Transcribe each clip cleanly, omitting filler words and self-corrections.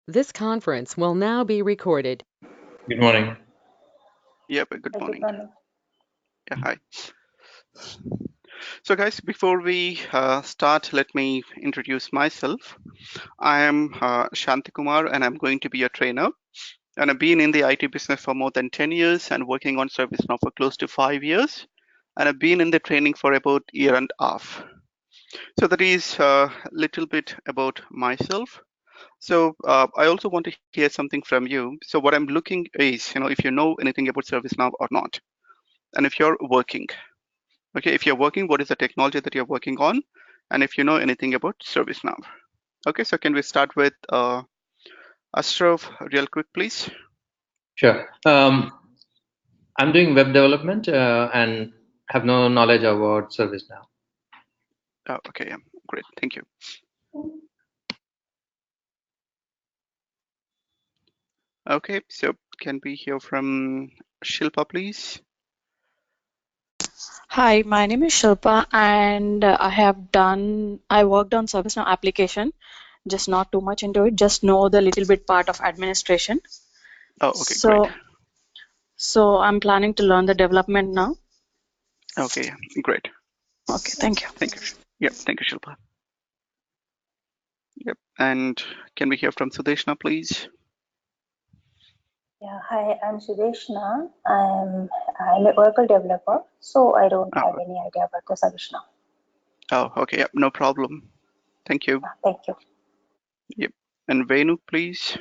This conference will now be recorded. Good morning. Yep, good Good morning. morning. Yeah, hi. So guys, before we start, let me introduce myself. I am Shanti Kumar and I'm going to be a trainer. And I've been in the IT business for more than 10 years and working on ServiceNow for close to 5 years. And I've been in the training for about a year and a half. So that is a little bit about myself. So I also want to hear something from you. So what I'm looking is, if you know anything about ServiceNow or not, and if you're working. Okay, if you're working, what is the technology that you're working on? And if you know anything about ServiceNow. Okay, so can we start with Ashraf real quick, please? Sure. I'm doing web development and have no knowledge about ServiceNow. Oh, okay, yeah, great, thank you. Okay, so can we hear from Shilpa, please? Hi, my name is Shilpa, and I worked on ServiceNow application, just not too much into it, just know the little bit part of administration. Oh, okay, great. So I'm planning to learn the development now. Okay, great. Okay, thank you. Thank you. Yep, thank you, Shilpa. Yep, and can we hear from Sudeshna, please? Yeah, hi, I'm Sudeshna. I'm an Oracle developer, so I don't have any idea about the ServiceNow. Oh, okay, yep, no problem. Thank you. Thank you. Yep, and Venu, please.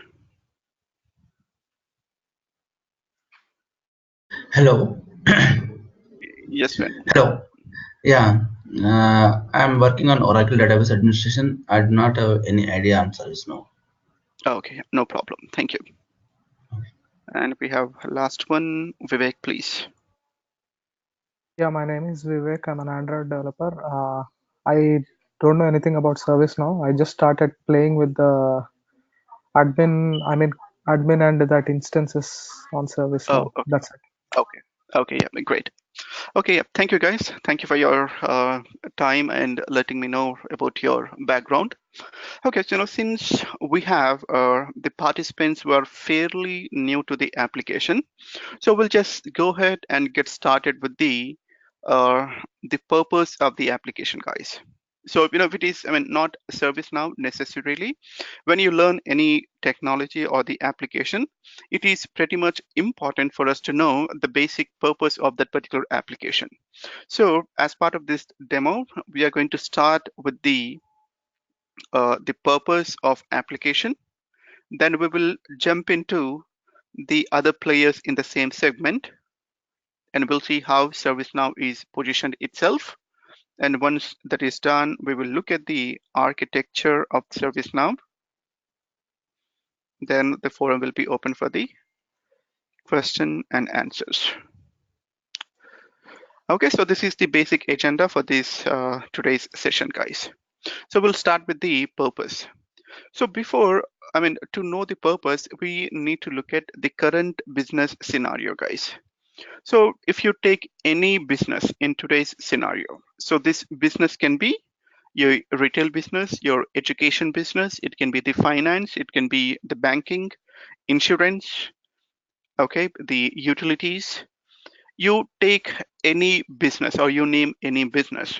Hello. Yes, Venu. Hello. Yeah, I'm working on Oracle Database Administration. I do not have any idea on ServiceNow. Okay, no problem. Thank you. And we have last one, Vivek, please. Yeah, my name is Vivek. I'm an Android developer. I don't know anything about ServiceNow. I just started playing with the admin and that instances on ServiceNow. Oh, okay. That's it. Okay, yeah, great. Okay, yeah, thank you guys. Thank you for your time and letting me know about your background. Okay, so since we have the participants who are fairly new to the application, so we'll just go ahead and get started with the purpose of the application, guys. So if it is, not ServiceNow necessarily, when you learn any technology or the application, it is pretty much important for us to know the basic purpose of that particular application. So as part of this demo, we are going to start with the purpose of application. Then we will jump into the other players in the same segment, and we'll see how ServiceNow is positioned itself. And once that is done, we will look at the architecture of ServiceNow. Then the forum will be open for the question and answers. Okay, so this is the basic agenda for this today's session, guys. So we'll start with the purpose. So to know the purpose, we need to look at the current business scenario, guys. So if you take any business in today's scenario, so this business can be your retail business, your education business, it can be the finance, it can be the banking, insurance, okay, the utilities. You take any business or you name any business.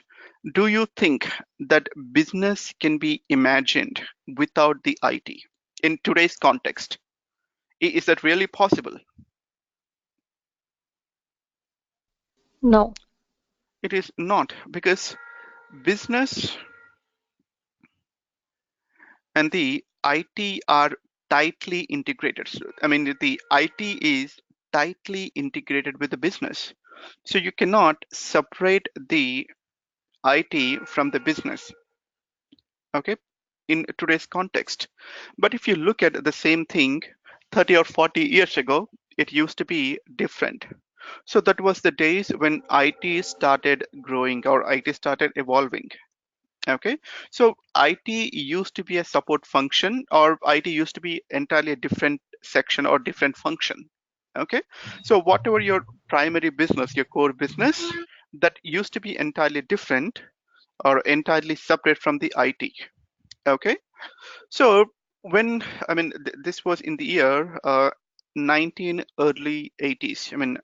Do you think that business can be imagined without the IT in today's context? Is that really possible? No. It is not, because business and the IT are tightly integrated. So, the IT is tightly integrated with the business. So you cannot separate the IT from the business, okay, in today's context. But if you look at the same thing 30 or 40 years ago, it used to be different. So that was the days when IT started growing or IT started evolving. Okay, so IT used to be a support function, or IT used to be entirely a different section or different function. Okay, so whatever your primary business, your core business, that used to be entirely different or entirely separate from the IT. Okay, so when, I mean, this was in the year 19 early 80s. I mean,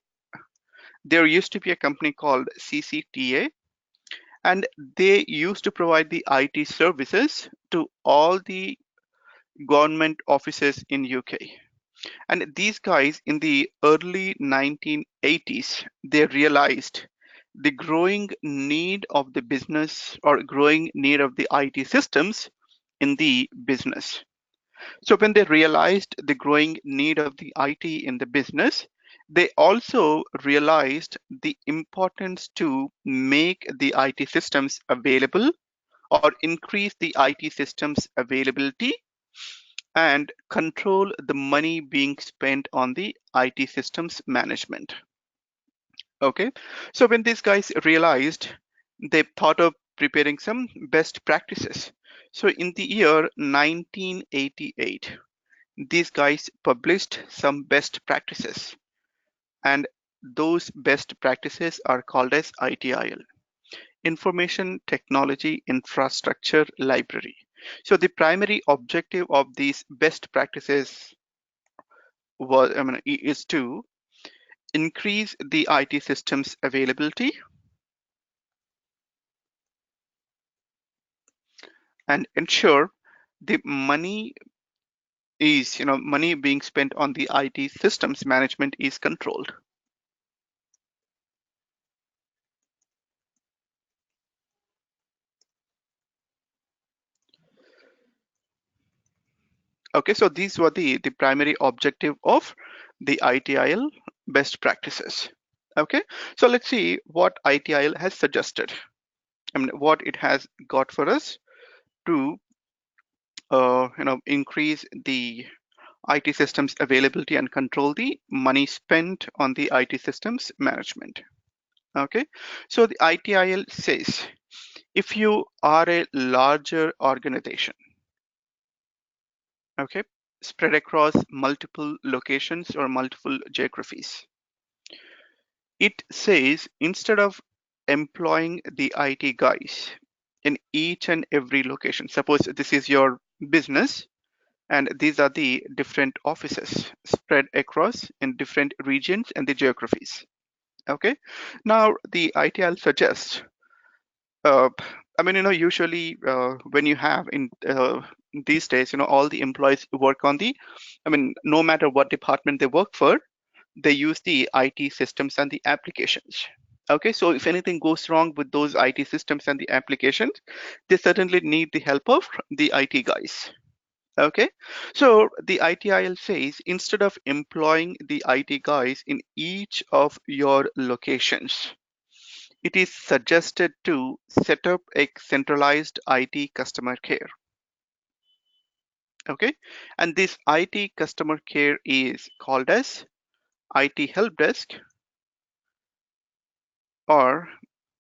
there used to be a company called CCTA, and they used to provide the IT services to all the government offices in UK. And these guys in the early 1980s, they realized the growing need of the business or growing need of the IT systems in the business. So when they realized the growing need of the IT in the business, they also realized the importance to make the IT systems available or increase the IT systems availability and control the money being spent on the IT systems management. Okay, so when these guys realized, they thought of preparing some best practices. So in the year 1988, these guys published some best practices, and those best practices are called as ITIL, Information Technology Infrastructure Library. So the primary objective of these best practices was, is to increase the IT systems availability and ensure the money is, money being spent on the IT systems management is controlled. Okay, so these were the primary objective of the ITIL best practices. Okay, so let's see what ITIL has suggested. I mean, what it has got for us to increase the IT systems availability and control the money spent on the IT systems management. Okay, so the ITIL says if you are a larger organization, okay, spread across multiple locations or multiple geographies, it says instead of employing the IT guys in each and every location, suppose this is your business and these are the different offices spread across in different regions and the geographies. Okay, now the ITIL suggests, usually when you have in these days, all the employees work on the, no matter what department they work for, they use the IT systems and the applications. Okay, so if anything goes wrong with those IT systems and the applications, they certainly need the help of the IT guys. Okay, so the ITIL says instead of employing the IT guys in each of your locations, it is suggested to set up a centralized IT customer care. Okay, and this IT customer care is called as IT help desk or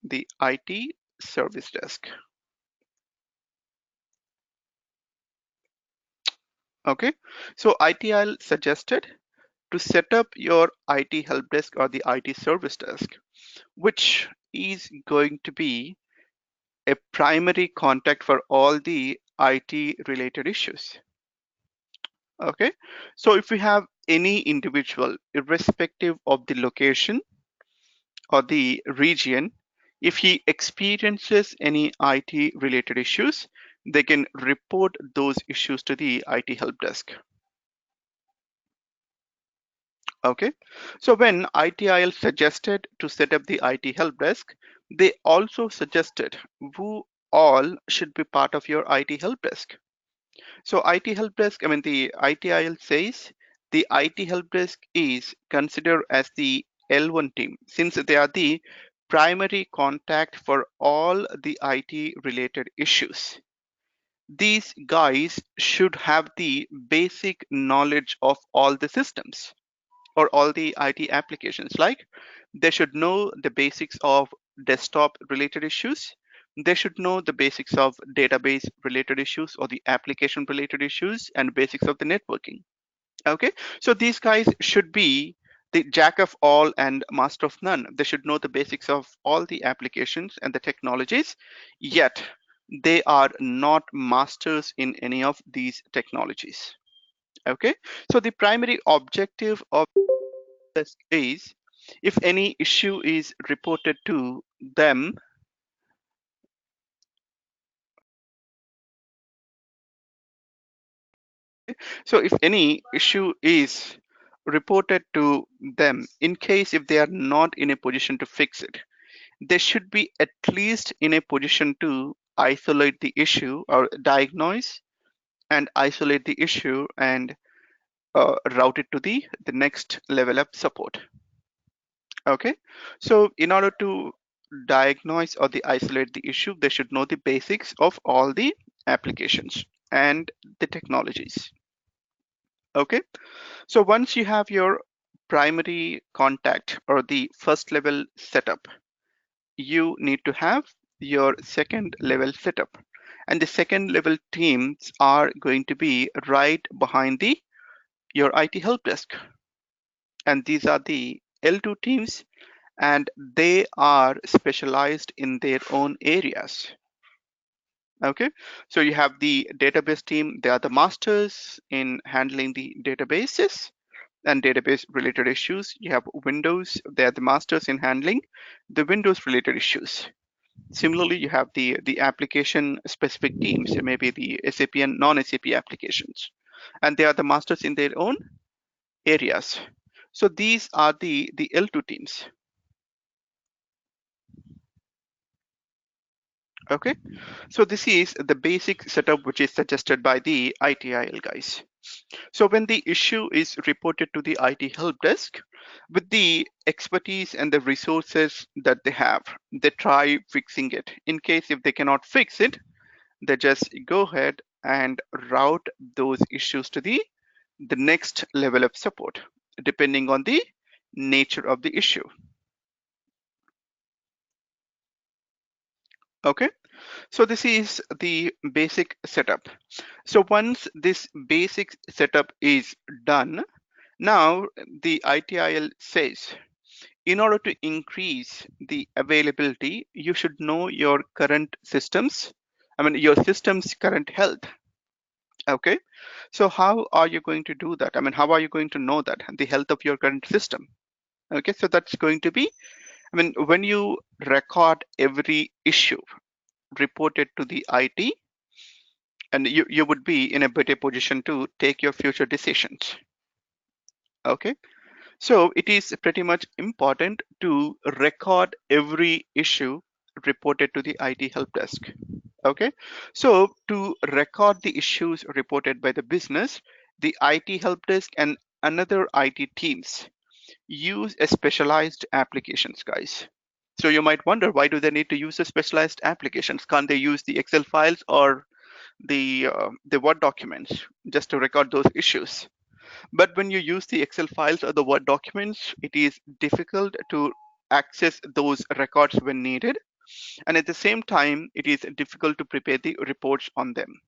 the IT service desk. Okay, so ITIL suggested to set up your IT help desk or the IT service desk, which is going to be a primary contact for all the IT related issues. Okay, so if we have any individual, irrespective of the location or the region, if he experiences any IT related issues, they can report those issues to the IT help desk. Okay, so when ITIL suggested to set up the IT help desk, they also suggested who all should be part of your IT help desk. So IT help desk, the ITIL says the IT help desk is considered as the L1 team, since they are the primary contact for all the IT related issues. These guys should have the basic knowledge of all the systems or all the IT applications. Like they should know the basics of desktop related issues. They should know the basics of database related issues or the application related issues and basics of the networking. Okay, so these guys should be the jack of all and master of none. They should know the basics of all the applications and the technologies, yet they are not masters in any of these technologies. Okay, so the primary objective of this is, if any issue is reported to them, so if any issue is reported to them, in case if they are not in a position to fix it, they should be at least in a position to isolate the issue or diagnose and isolate the issue and route it to the next level of support. Okay, so in order to diagnose or isolate the issue, they should know the basics of all the applications and the technologies. Okay, so once you have your primary contact or the first level setup, you need to have your second level setup, and the second level teams are going to be right behind your IT help desk, and these are the L2 teams, and they are specialized in their own areas. Okay, so you have the database team, they are the masters in handling the databases and database related issues. You have Windows, they are the masters in handling the Windows related issues. Similarly, you have the application specific teams, maybe the SAP and non-SAP applications, and they are the masters in their own areas. So these are the L2 teams. Okay, so this is the basic setup which is suggested by the ITIL guys. So when the issue is reported to the IT help desk, with the expertise and the resources that they have, they try fixing it. In case if they cannot fix it, they just go ahead and route those issues to the next level of support, depending on the nature of the issue. Okay, so this is the basic setup. So once this basic setup is done, now the ITIL says, in order to increase the availability, you should know your current systems, your system's current health. Okay, so how are you going to do that? How are you going to know that, the health of your current system? Okay, so that's going to be, when you record every issue reported to the IT, and you would be in a better position to take your future decisions. Okay, so it is pretty much important to record every issue reported to the IT help desk. Okay, so to record the issues reported by the business, the IT help desk and another IT teams use a specialized applications, guys. So you might wonder, why do they need to use a specialized applications? Can't they use the Excel files or the Word documents just to record those issues? But when you use the Excel files or the Word documents, it is difficult to access those records when needed. And at the same time, it is difficult to prepare the reports on them.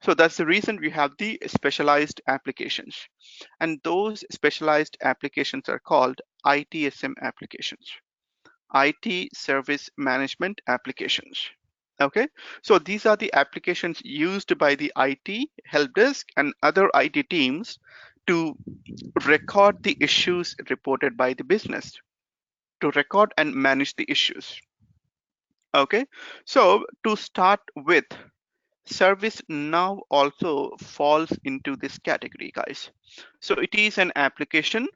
So that's the reason we have the specialized applications. And those specialized applications are called ITSM applications, IT Service Management applications. Okay, so these are the applications used by the IT help desk and other IT teams to record the issues reported by the business, to record and manage the issues. Okay, so to start with, ServiceNow also falls into this category, guys. So it is an application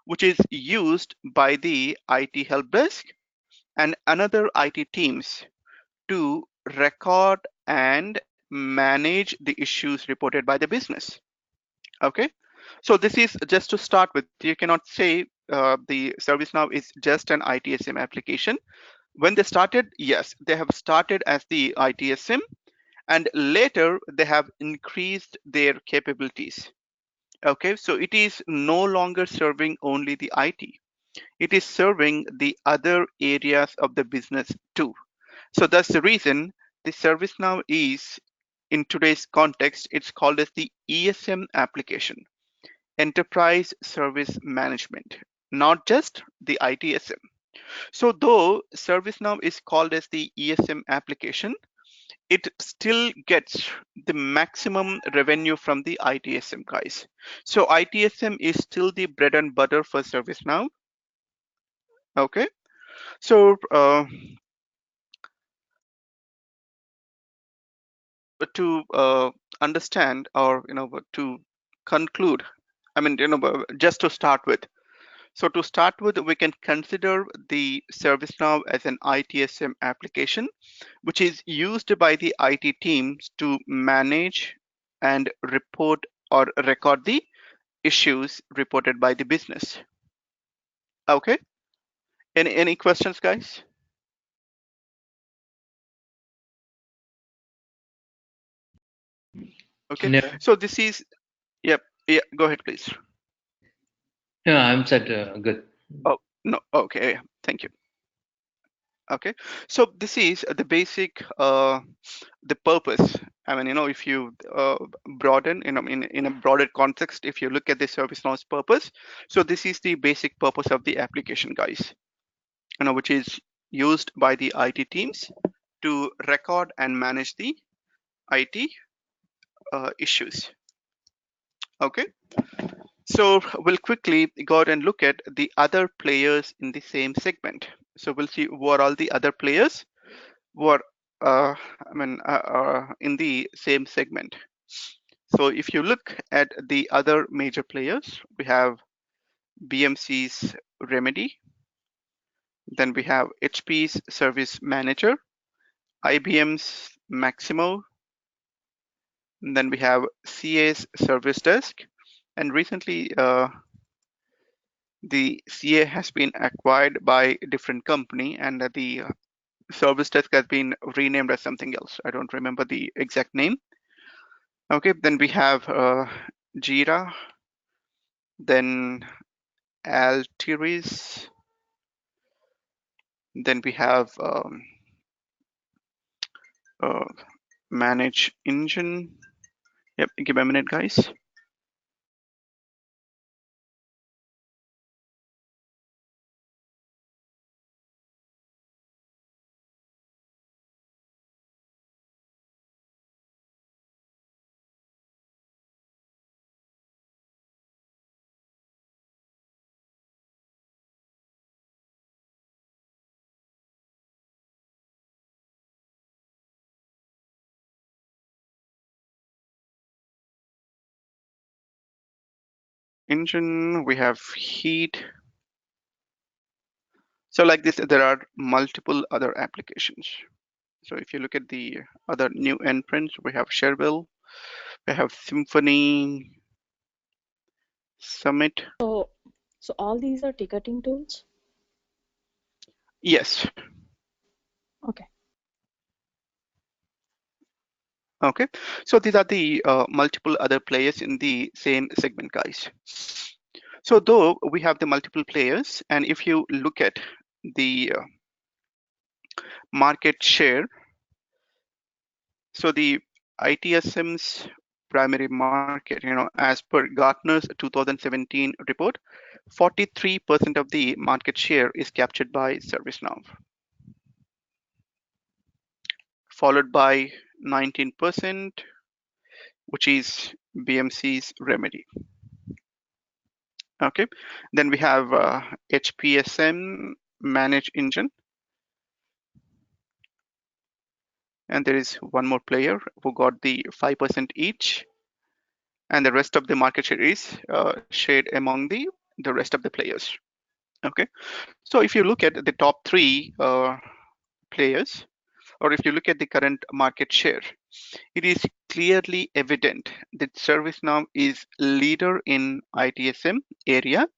which is used by the IT help desk and another IT teams to record and manage the issues reported by the business. Okay, so this is just to start with. You cannot say the ServiceNow is just an ITSM application. When they started, yes, they have started as the ITSM, and later they have increased their capabilities. Okay, so it is no longer serving only the IT. It is serving the other areas of the business too. So that's the reason the ServiceNow is, in today's context, it's called as the ESM application, Enterprise Service Management, not just the ITSM. So though ServiceNow is called as the ESM application, it still gets the maximum revenue from the ITSM guys. So ITSM is still the bread and butter for ServiceNow. Okay, so to understand, or to conclude, I mean, just to start with. So to start with, we can consider the ServiceNow as an ITSM application, which is used by the IT teams to manage and report or record the issues reported by the business. Okay. Any questions, guys? Okay. No, So this is, yep. Yeah. Go ahead, please. no, I'm said good. Oh no. Okay. Yeah, thank you. Okay. So this is the basic, the purpose. I mean, if you broaden, in a broader context, if you look at the ServiceNow's purpose, so this is the basic purpose of the application, guys. Which is used by the IT teams to record and manage the IT issues. Okay. So we'll quickly go ahead and look at the other players in the same segment. So we'll see who are all the other players who are in the same segment. So if you look at the other major players, we have BMC's Remedy, then we have HP's Service Manager, IBM's Maximo, and then we have CA's Service Desk, and recently the CA has been acquired by a different company, and the Service Desk has been renamed as something else. I don't remember the exact name. Okay, then we have Jira, then Altiris, then we have Manage Engine. Yep, give me a minute, guys. Engine, we have Heat. So like this, there are multiple other applications. So if you look at the other new entrants, we have Chervil, we have Symphony, Summit. So all these are ticketing tools? Yes. Okay. Okay. So these are the multiple other players in the same segment, guys. So though we have the multiple players, and if you look at the market share, so the ITSM's primary market, as per Gartner's 2017 report, 43% of the market share is captured by ServiceNow, followed by 19%, which is BMC's Remedy. Okay, then we have HPSM Manage Engine, and there is one more player who got the 5% each, and the rest of the market share is shared among the rest of the players. Okay, so if you look at the top three players, or if you look at the current market share, it is clearly evident that ServiceNow is leader in ITSM area,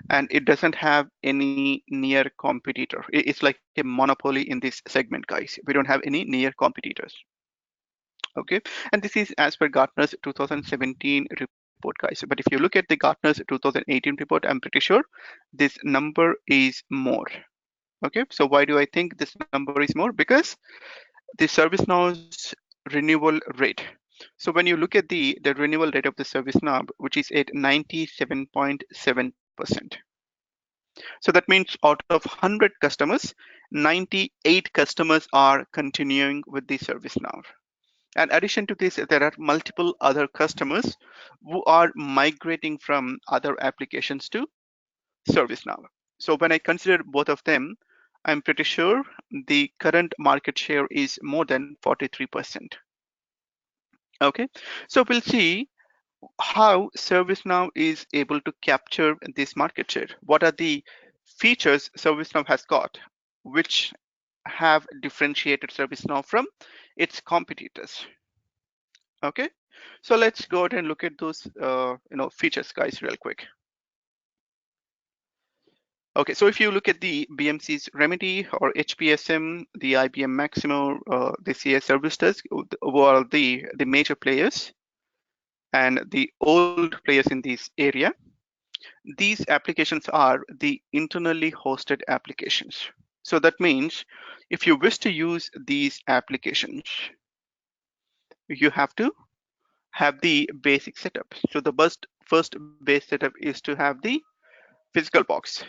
and it doesn't have any near competitor. It's like a monopoly in this segment, guys. We don't have any near competitors. Okay, and this is as per Gartner's 2017 report, guys. But if you look at the Gartner's 2018 report, I'm pretty sure this number is more. Okay, so why do I think this number is more? Because the ServiceNow's renewal rate. So when you look at the renewal rate of the ServiceNow, which is at 97.7%. So that means out of 100 customers, 98 customers are continuing with the ServiceNow. In addition to this, there are multiple other customers who are migrating from other applications to ServiceNow. So when I consider both of them, I'm pretty sure the current market share is more than 43%. Okay, so we'll see how ServiceNow is able to capture this market share. What are the features ServiceNow has got, which have differentiated ServiceNow from its competitors? Okay, so let's go ahead and look at those features, guys, real quick. Okay, so if you look at the BMC's Remedy or HPSM, the IBM Maximo, the CS Service Desk, who are the major players and the old players in this area. These applications are the internally hosted applications. So that means if you wish to use these applications, you have to have the basic setup. So the first base setup is to have the physical box.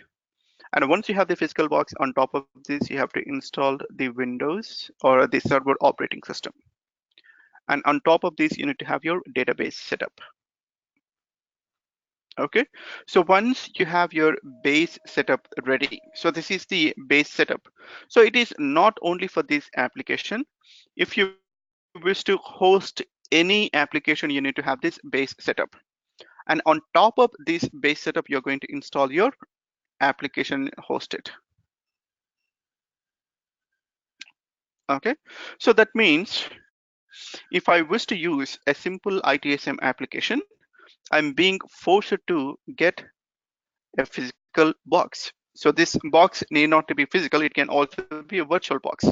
And once you have the physical box, on top of this, you have to install the Windows or the server operating system. And on top of this, you need to have your database setup. Okay, so once you have your base setup ready, so this is the base setup. So it is not only for this application. If you wish to host any application, you need to have this base setup. And on top of this base setup, you're going to install your application hosted. Okay, so that means if I wish to use a simple ITSM application, I'm being forced to get a physical box. So this box need not to be physical, it can also be a virtual box,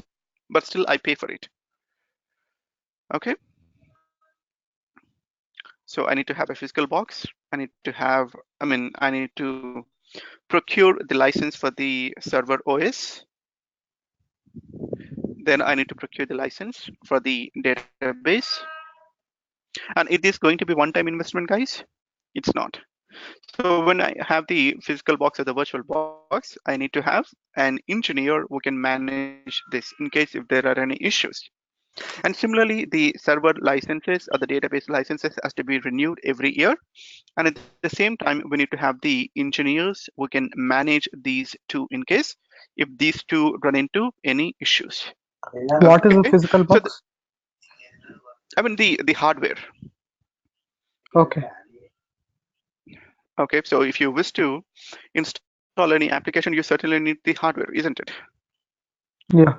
but still I pay for it. Okay, so I need to have a physical box. I need to procure the license for the server OS. Then I need to procure the license for the database. And it is going to be one-time investment, guys. It's not. So when I have the physical box or the virtual box, I need to have an engineer who can manage this in case if there are any issues. And similarly, the server licenses or the database licenses has to be renewed every year. And at the same time, we need to have the engineers who can manage these two in case if these two run into any issues. What is a physical box? So the hardware. Okay. Okay, so if you wish to install any application, you certainly need the hardware, isn't it? Yeah.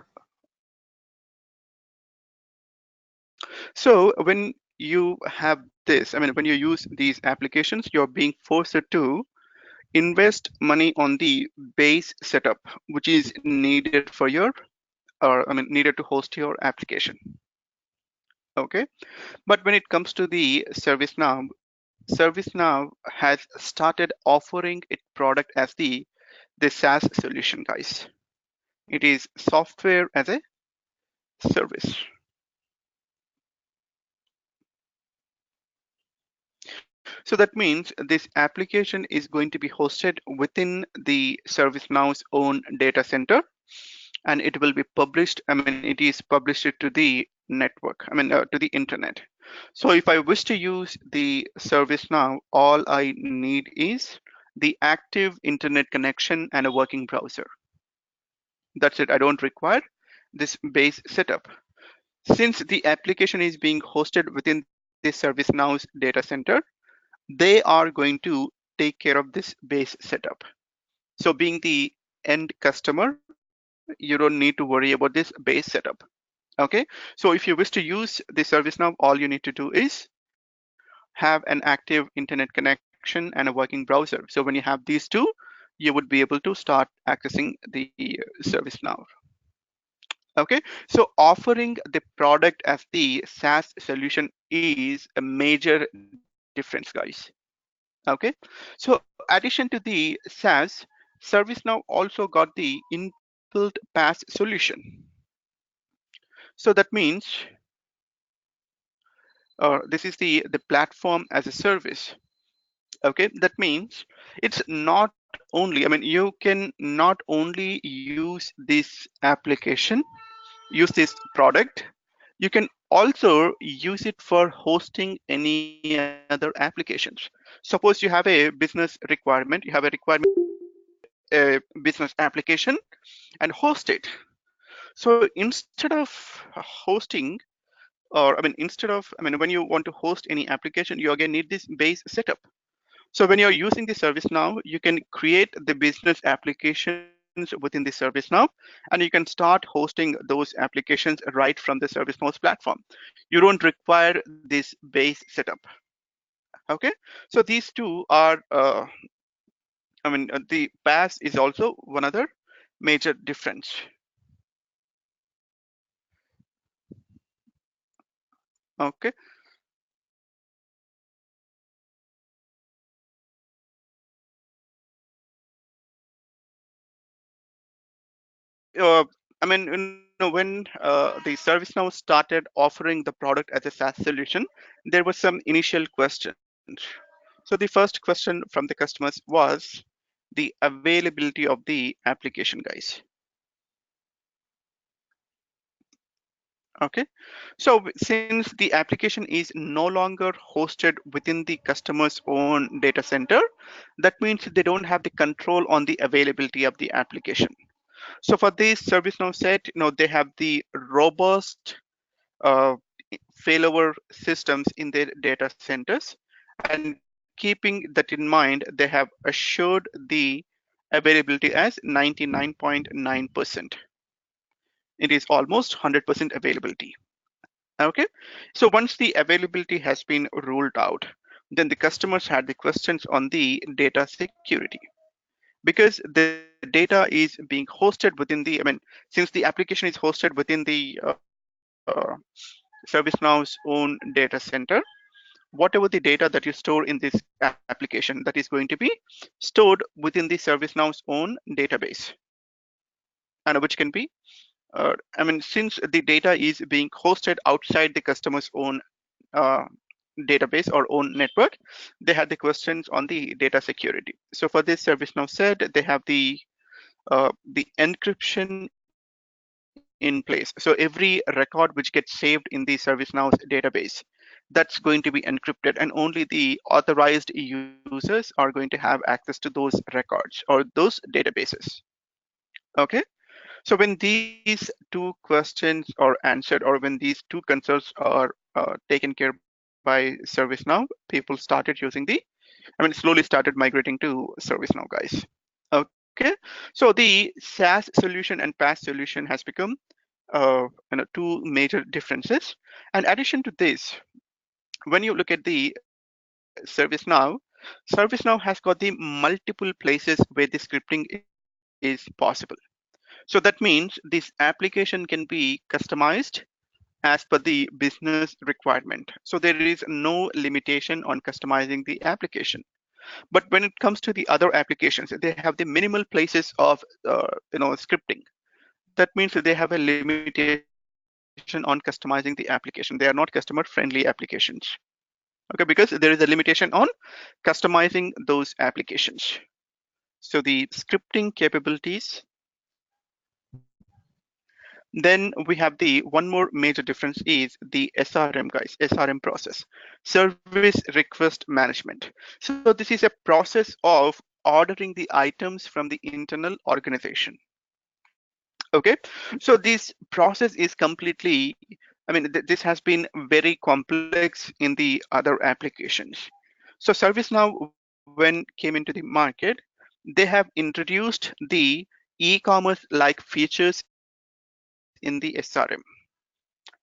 So when you have this, when you use these applications, you're being forced to invest money on the base setup, which is needed for your, needed to host your application. Okay, but when it comes to the ServiceNow, ServiceNow has started offering its product as the SaaS solution, guys. It is software as a service. So that means this application is going to be hosted within the ServiceNow's own data center, and it will be published. It is published to the network, to the internet. So if I wish to use the ServiceNow, all I need is the active internet connection and a working browser. That's it. I don't require this base setup. Since the application is being hosted within the ServiceNow's data center, they are going to take care of this base setup. So being the end customer, you don't need to worry about this base setup. Okay, so if you wish to use the ServiceNow, all you need to do is have an active internet connection and a working browser. So when you have these two, you would be able to start accessing the ServiceNow. Okay, so offering the product as the SaaS solution is a major difference, guys. Okay, so addition to the SaaS, ServiceNow also got the inbuilt PaaS solution. So that means this is the platform as a service. Okay, that means it's not only, I mean, you can not only use this application, use this product, you can also use it for hosting any other applications. Suppose you have a business requirement, you have a requirement, a business application, and host it. So instead of hosting, or I mean, instead of, I mean, when you want to host any application, you again need this base setup. So when you're using the ServiceNow, you can create the business applications within the ServiceNow, and you can start hosting those applications right from the ServiceNow's platform. You don't require this base setup. Okay, so these two are, I mean, the PaaS is also one other major difference. Okay. I mean, when the ServiceNow started offering the product as a SaaS solution, there was some initial questions. So the first question from the customers was the availability of the application, guys. Okay, so since the application is no longer hosted within the customer's own data center, that means they don't have the control on the availability of the application. So for this, ServiceNow said, they have the robust failover systems in their data centers, and keeping that in mind, they have assured the availability as 99.9%. It is almost 100% availability. Okay, so once the availability has been ruled out, then the customers had the questions on the data security, because the data is being hosted within the, I mean, since the application is hosted within the ServiceNow's own data center, whatever the data that you store in this application, that is going to be stored within the ServiceNow's own database, and which can be, I mean, since the data is being hosted outside the customer's own database or own network, they had the questions on the data security. So for this, ServiceNow said they have the encryption in place. So every record which gets saved in the ServiceNow's database, that's going to be encrypted, and only the authorized users are going to have access to those records or those databases. Okay, so when these two questions are answered, or when these two concerns are taken care by ServiceNow, people started using the, I mean, slowly started migrating to ServiceNow, guys. Okay, so the SaaS solution and PaaS solution has become two major differences. In addition to this, when you look at the ServiceNow has got the multiple places where the scripting is possible. So that means this application can be customized as per the business requirement. So there is no limitation on customizing the application. But when it comes to the other applications, they have the minimal places of scripting. That means that they have a limitation on customizing the application. They are not customer-friendly applications. Okay, because there is a limitation on customizing those applications. So the scripting capabilities. Then we have the one more major difference is the SRM, guys, SRM process, service request management. So this is a process of ordering the items from the internal organization. Okay, so this process is completely, I mean, this has been very complex in the other applications. So ServiceNow, when came into the market, they have introduced the e-commerce like features in the SRM.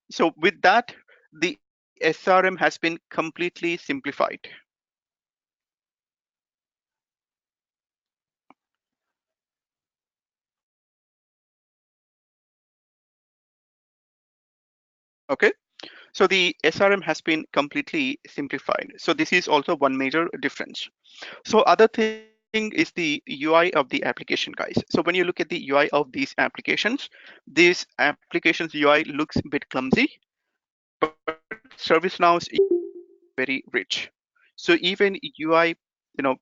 So with that, the SRM has been completely simplified. Okay, so the SRM has been completely simplified. So this is also one major difference. So other thing is the UI of the application, guys. So when you look at the UI of these applications UI looks a bit clumsy, but ServiceNow's very rich. So even UI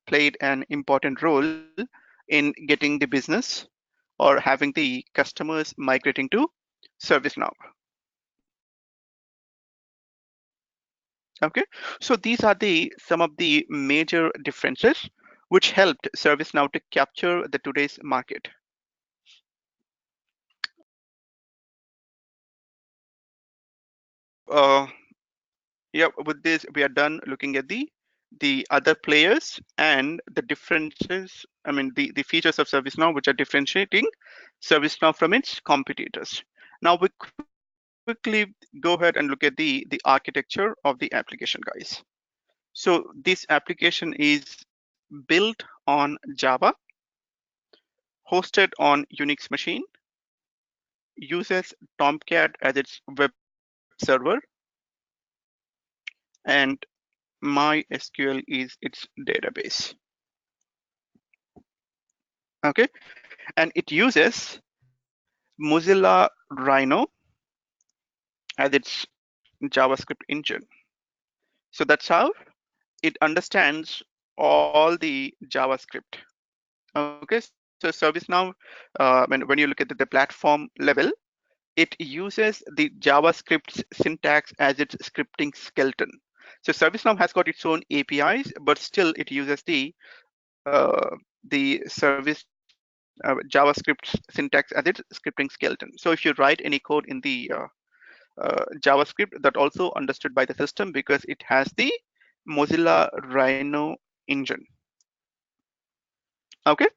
played an important role in getting the business or having the customers migrating to ServiceNow. Okay, so these are some of the major differences which helped ServiceNow to capture the today's market. Yeah, with this we are done looking at the other players and the differences. I mean the features of ServiceNow which are differentiating ServiceNow from its competitors. Now we quickly go ahead and look at the architecture of the application, guys. So this application is built on Java, hosted on Unix machine, uses Tomcat as its web server, and MySQL is its database. Okay, and it uses Mozilla Rhino as its JavaScript engine. So that's how it understands all the JavaScript. Okay, so ServiceNow, when you look at the platform level, it uses the JavaScript syntax as its scripting skeleton. So ServiceNow has got its own APIs, but still it uses the service JavaScript syntax as its scripting skeleton. So if you write any code in the JavaScript, that also understood by the system because it has the Mozilla Rhino engine. Okay.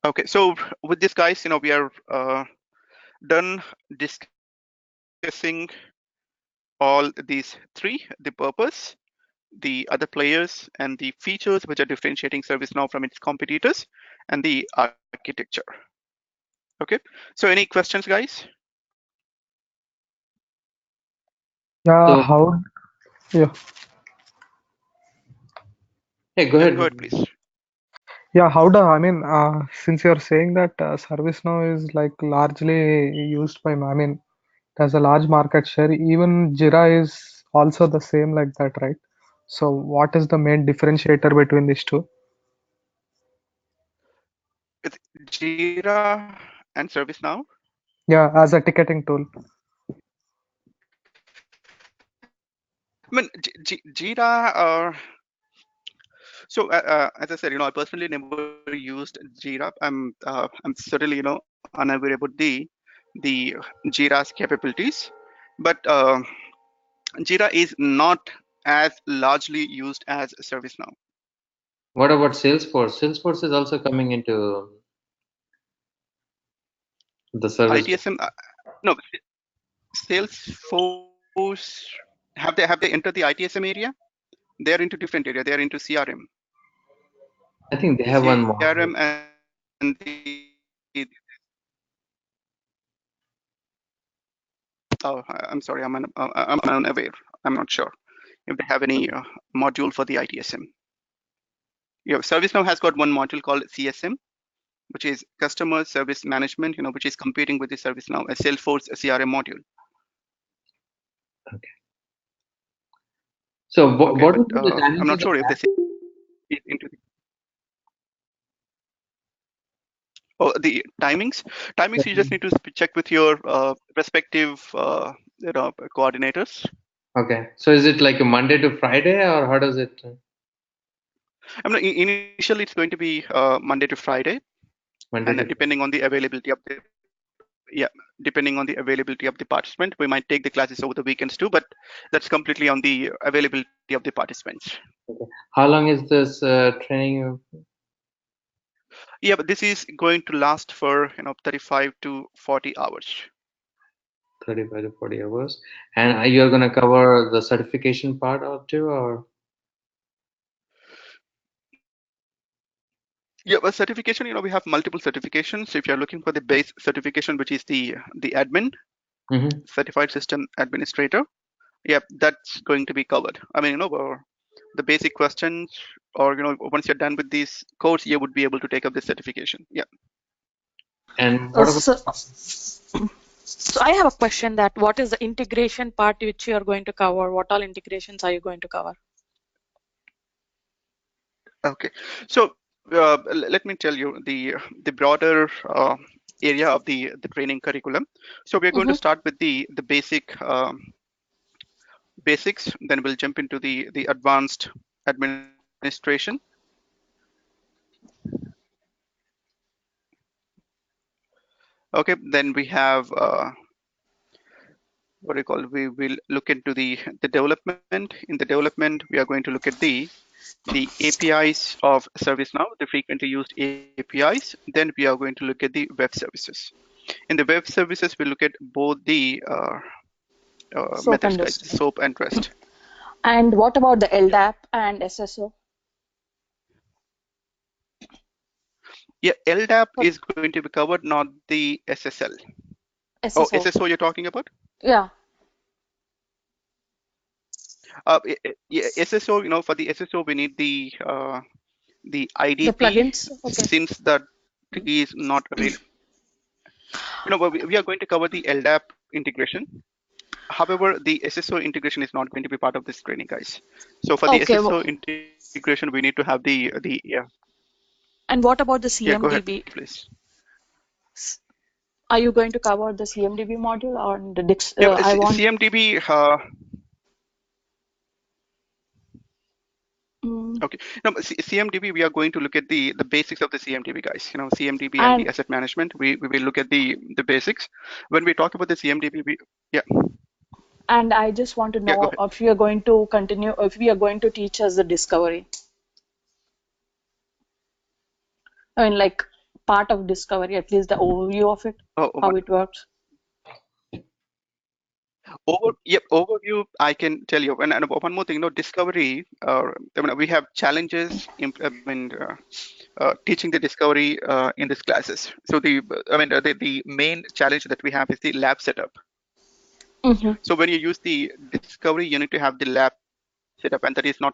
Okay, so with this, guys, we are done discussing all these three: the purpose, the other players, and the features which are differentiating ServiceNow from its competitors, and the architecture. Okay, so any questions, guys? Yeah, So, yeah. hey, go ahead. Go ahead, please. Yeah, I mean, since you're saying that ServiceNow is like largely used by, I mean, it has a large market share, even Jira is also the same like that, right? So what is the main differentiator between these two? It's Jira and ServiceNow. Yeah, as a ticketing tool. I mean, Jira. So as I said, I personally never used Jira. I'm certainly unaware about the Jira's capabilities, but Jira is not as largely used as ServiceNow. What about Salesforce? Salesforce is also coming into the service. ITSM, no, Salesforce, have they entered the ITSM area? They are into different area. They are into CRM. I think they have one more. CRM and the oh, I'm sorry, I'm unaware. I'm not sure if they have any module for the ITSM. Yeah, ServiceNow has got one module called CSM, which is Customer Service Management, which is competing with the ServiceNow, a Salesforce CRM module. Okay. So Okay, what would be the I'm not sure if they say into the timings. You just need to check with your respective coordinators. Okay, so is it like a Monday to Friday, or how does it? I mean, initially it's going to be Monday to Friday, and depending on the availability of the participant, we might take the classes over the weekends too. But that's completely on the availability of the participants. Okay. How long is this training? Yeah, but this is going to last for 35 to 40 hours. 35 to 40 hours, and you're going to cover the certification part or too, or? Yeah, well, certification, we have multiple certifications. If you're looking for the base certification, which is the admin, certified system administrator, yeah, that's going to be covered. I mean, the basic questions, or once you're done with these course, you would be able to take up this certification. Yeah. And what about? So I have a question that what is the integration part which you are going to cover? What all integrations are you going to cover? Okay, so let me tell you the broader area of the training curriculum. So we are going to start with the basics, then we'll jump into the advanced administration. Okay, then we have what do you call? We will look into the development. In the development, we are going to look at the APIs of ServiceNow, the frequently used APIs. Then we are going to look at the web services. In the web services, we look at both the SOAP methods and like REST. SOAP and REST. And what about the LDAP and SSO? Yeah, LDAP is going to be covered, not the SSL. Oh, SSO. SSO you're talking about? Yeah. Yeah, SSO, for the SSO, we need the IDP, The plugins. Okay. since that is not available. But we are going to cover the LDAP integration. However, the SSO integration is not going to be part of this training, guys. So for the Okay. SSO integration, we need to have the yeah. And what about the Yeah, go ahead, CMDB? please. Are you going to cover the CMDB module or the Yeah, I want CMDB. Okay. Now, CMDB, we are going to look at the basics of the CMDB, guys. CMDB and the asset management. We will look at the basics. When we talk about the CMDB, yeah. And I just want to know if we are going to continue, if we are going to teach us the discovery. I mean, like part of discovery, at least the overview of it, how it works. Overview, I can tell you. And one more thing, discovery, we have challenges teaching the discovery in these classes. So the main challenge that we have is the lab setup. So when you use the discovery, you need to have the lab setup, and that is not,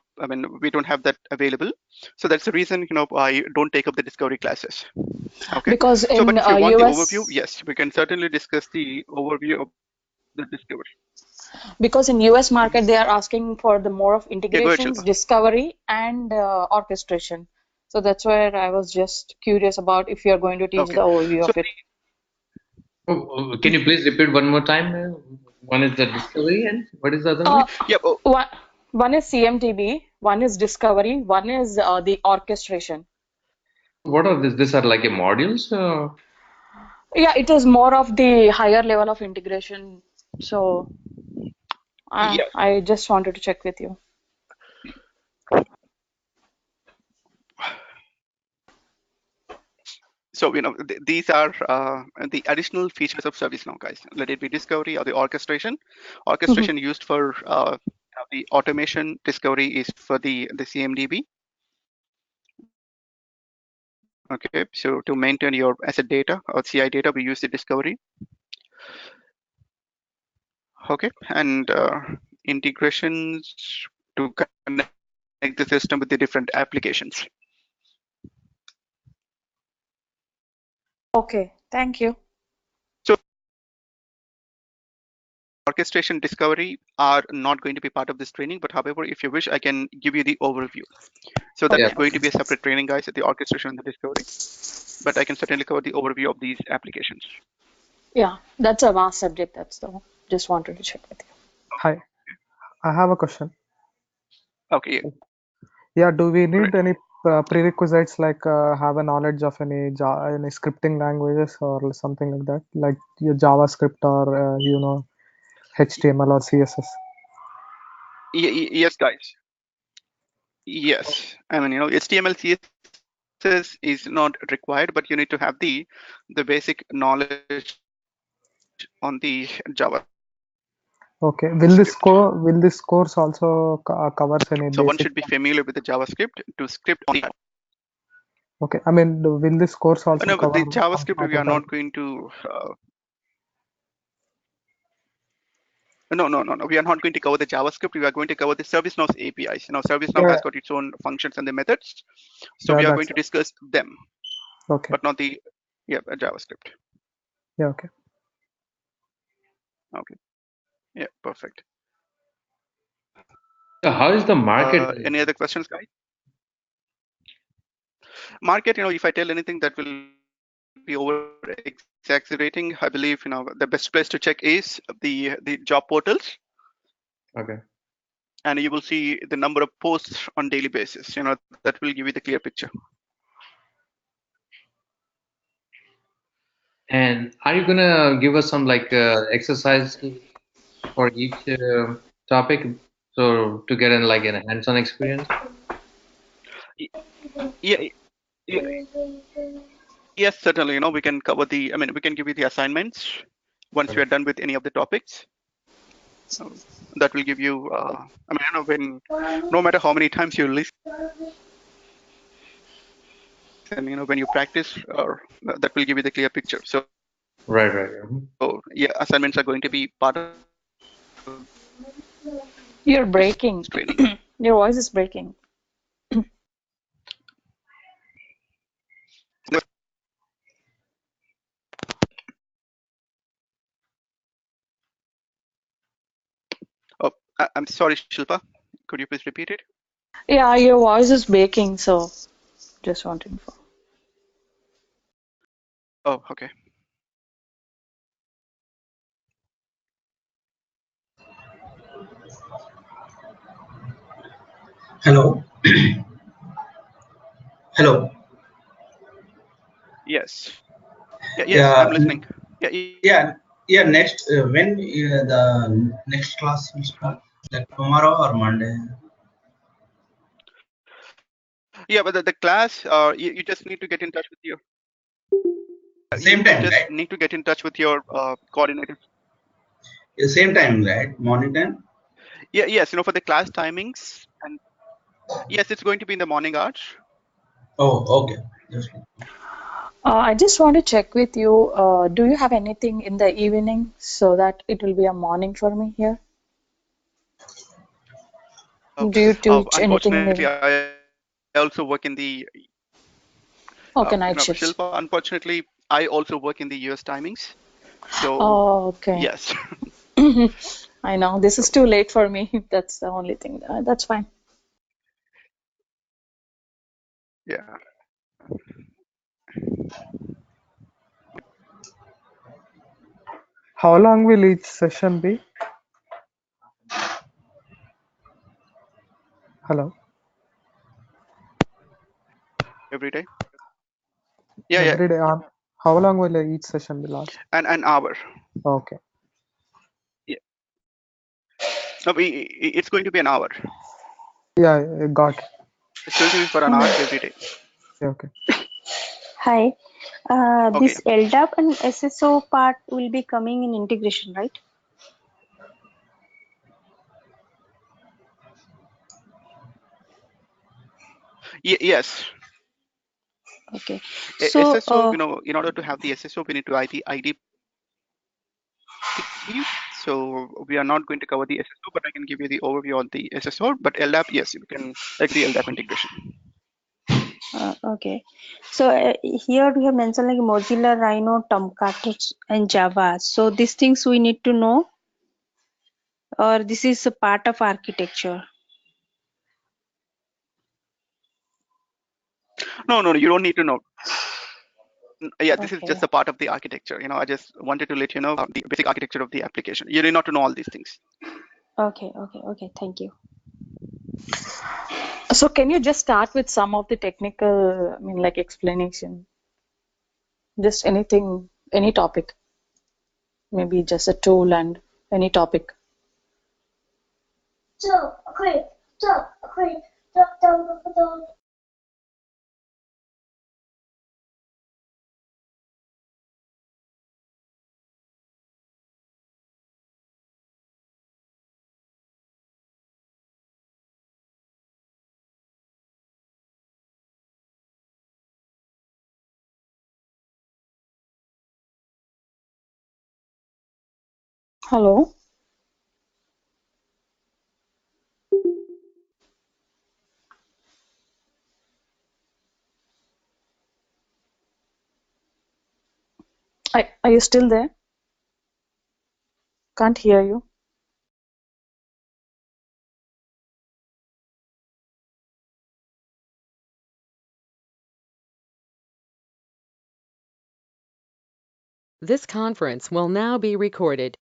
we don't have that available. So that's the reason, I don't take up the discovery classes. Okay. Because so, but in if you want US, the overview, yes, we can certainly discuss the overview of the discovery. Because in US market, they are asking for the more of integrations, discovery, and orchestration. So that's where I was just curious about if you are going to teach the overview of it. Can you please repeat one more time? One is the discovery, and what is the other one? One is CMDB, one is discovery, one is the orchestration. What are these? These are like a modules? Yeah, it is more of the higher level of integration. So I just wanted to check with you. So, these are the additional features of ServiceNow, guys. Let it be discovery or the orchestration. Orchestration used for the automation. Discovery is for the CMDB. Okay, so to maintain your asset data or CI data, we use the discovery. Okay, and integrations to connect the system with the different applications. Okay, thank you. So orchestration, discovery are not going to be part of this training, but however, if you wish, I can give you the overview. So that's going to be a separate training, guys, at the orchestration and the discovery. But I can certainly cover the overview of these applications. Yeah, that's a vast subject. That's the one. Just wanted to check with you. Hi, I have a question. Okay. Yeah, do we need any prerequisites like have a knowledge of any scripting languages or something like that, like your JavaScript or HTML or CSS? Yes, guys. Yes, HTML, CSS is not required, but you need to have the basic knowledge on the Java. Okay. Will this course also covers any So basic? one should be familiar with the JavaScript to script on it. Okay. I mean, will this course also No, cover the JavaScript we are not going to. No. We are not going to cover the JavaScript. We are going to cover the ServiceNow's APIs. ServiceNow has got its own functions and the methods. So we are going to discuss them. Okay. But not the JavaScript. Yeah. Okay. Okay. Yeah. Perfect. So how is the market? Any other questions, guys? Market, if I tell anything that will be over exaggerating, I believe the best place to check is the job portals. Okay. And you will see the number of posts on daily basis. That will give you the clear picture. And are you gonna give us some like exercise for each topic, so to get in like a hands-on experience? Yeah, yeah, yes, certainly. We can cover we can give you the assignments once we are done with any of the topics. That will give you, no matter how many times you listen, when you practice, that will give you the clear picture. So, Right. so yeah, assignments are going to be part of You're this breaking. training. Your voice is breaking. Oh, I'm sorry, Shilpa. Could you please repeat it? Yeah, your voice is breaking, so just wanting for. Oh, okay. Hello. Hello. Yes. Yes, Yeah. I'm listening. Yeah. Yeah. Next, when the next class will start? Like tomorrow or Monday? Yeah, but the class, you just need to get in touch with your. Same You time, just right? need to get in touch with your coordinator. Same time, right? Morning time. Yeah, yes, for the class timings, and yes, it's going to be in the morning hours. Oh, okay. Just I just want to check with you. Do you have anything in the evening so that it will be a morning for me here? Do you teach anything in the Unfortunately, evening? I also work in the, Okay, night shifts. Shilpa, unfortunately, I also work in the US timings. So, Oh, okay. yes. I know this is So, too late for me. That's the only thing. That's fine. yeah. How long will each session be? Hello. Every day. Yeah, yeah. Every day. How long will each session be last? An hour. Okay. Yeah. No, it's going to be an hour. Yeah, I got it. It's going to be for an hour every day. Yeah, okay. Hi. Okay. This LDAP and SSO part will be coming in integration, right? Yes. Okay. So, SSO, in order to have the SSO, we need to ID. So we are not going to cover the SSO, but I can give you the overview on the SSO. But LDAP, yes, you can like the LDAP integration. okay. So here we have mentioned like Mozilla, Rhino, Tomcat, and Java. So these things we need to know, or this is a part of architecture. No, you don't need to know. Yeah, this is Okay. just a part of the architecture. I just wanted to let you know the basic architecture of the application. You need not to know all these things. Okay. Thank you. So can you just start with some of the technical, like explanation? Just anything, any topic. Maybe just a tool and any topic. Hello? Are you still there? Can't hear you. This conference will now be recorded.